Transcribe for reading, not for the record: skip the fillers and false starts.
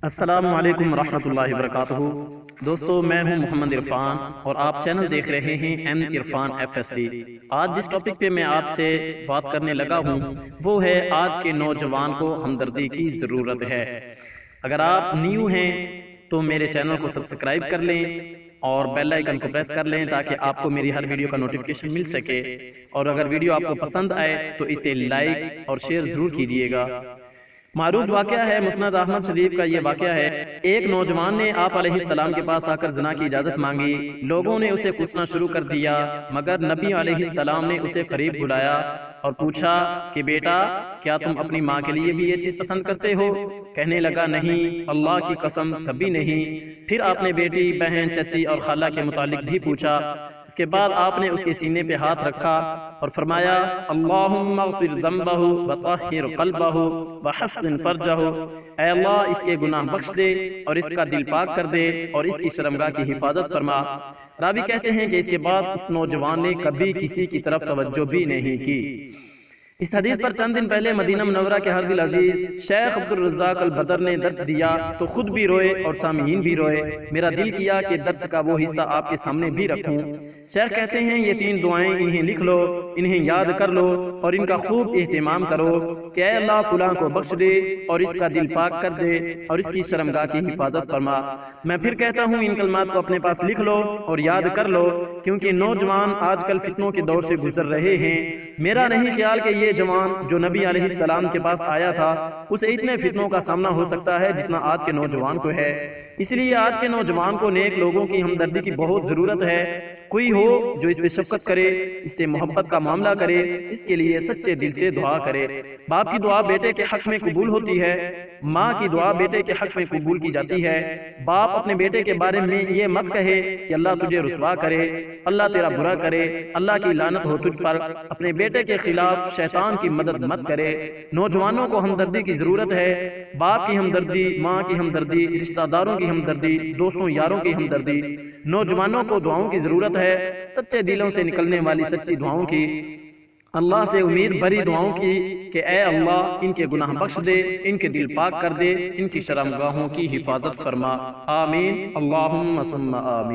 السلام علیکم ورحمۃ اللہ وبرکاتہ۔ دوستو، میں ہوں محمد عرفان اور آپ چینل دیکھ رہے ہیں ایم عرفان FSD۔ آج جس ٹاپک پہ میں آپ سے بات کرنے لگا ہوں وہ ہے آج کے نوجوان کو ہمدردی کی ضرورت ہے۔ اگر آپ نیو ہیں تو میرے چینل کو سبسکرائب کر لیں اور بیل آئیکن کو پریس کر لیں تاکہ آپ کو میری ہر ویڈیو کا نوٹیفیکیشن مل سکے، اور اگر ویڈیو آپ کو پسند آئے تو اسے لائک اور شیئر ضرور کیجیے گا۔ معروف واقعہ ہے، مسند احمد شریف کا یہ واقعہ ہے۔ ایک نوجوان نے آپ علیہ السلام کے پاس آ کر زنا کی اجازت مانگی۔ لوگوں نے اسے کوسنا شروع کر دیا، مگر نبی علیہ السلام نے اسے قریب بلایا اور پوچھا کہ بیٹا، کیا تم اپنی ماں کے لیے بھی یہ چیز پسند کرتے ہو؟ کہنے لگا نہیں، اللہ کی قسم کبھی نہیں۔ پھر آپ نے بیٹی، بہن، چچی اور خالہ کے متعلق بھی پوچھا۔ اس کے بعد آپ نے اس کے سینے پہ ہاتھ رکھا اور فرمایا، اللہم اغفر ذنبہ وطہر قلبہ وحسن فرجہ، اے اللہ اس کے گناہ بخش دے اور اس کا دل پاک کر دے اور اس کی شرمگاہ کی حفاظت فرما۔ راوی کہتے ہیں کہ اس کے بعد اس نوجوان نے کبھی کسی کی طرف توجہ بھی نہیں کی۔ اس حدیث پر چند دن پہلے مدینہ منورہ کے ہر دل عزیز شیخ عبدالرزاق البدر نے درس دیا تو خود بھی روئے اور سامعین بھی روئے۔ میرا دل کیا کہ درس کا وہ حصہ آپ کے سامنے بھی رکھوں۔ شیخ کہتے ہیں یہ 3 دعائیں انہیں لکھ لو، انہیں یاد کر لو اور ان کا خوب اہتمام کرو کہ اے اللہ فلاں کو بخش دے اور اس کا دل پاک کر دے اور اس کی شرمگاہ کی حفاظت فرما۔ میں پھر کہتا ہوں ان کلمات کو اپنے پاس لکھ لو اور یاد کر لو، کیونکہ نوجوان آج کل فتنوں کے دور سے گزر رہے ہیں۔ میرا نہیں خیال کہ یہ جوان جو نبی علیہ السلام کے پاس آیا تھا اسے اتنے فتنوں کا سامنا ہو سکتا ہے جتنا آج کے نوجوان کو ہے۔ اس لیے آج کے نوجوان کو نیک لوگوں کی ہمدردی کی بہت ضرورت ہے۔ کوئی ہو جو اس پہ شفقت کرے، اس سے محبت کا معاملہ کرے، اس کے لیے سچے دل سے دعا کرے۔ باپ کی دعا بیٹے کے حق میں قبول ہوتی ہے، ماں کی دعا بیٹے کے حق میں قبول کی جاتی ہے۔ باپ اپنے بیٹے کے بارے میں یہ مت کہے کہ اللہ تجھے رسوا کرے، اللہ تیرا برا کرے، اللہ کی لعنت ہو تجھ پر۔ اپنے بیٹے کے خلاف شیطان کی مدد مت کرے۔ نوجوانوں کو ہمدردی کی ضرورت ہے، باپ کی ہمدردی، ماں کی ہمدردی، رشتہ داروں کی ہمدردی، دوستوں یاروں کی ہمدردی۔ نوجوانوں کو دعاؤں کی ضرورت ہے، سچے دلوں سے نکلنے والی سچی دعاؤں کی، اللہ سے امید بھری دعاؤں کی کہ اے اللہ ان کے گناہ بخش دے، ان کے دل پاک کر دے، ان کی شرمگاہوں کی حفاظت فرما۔ آمین، اللہم ثم آمین۔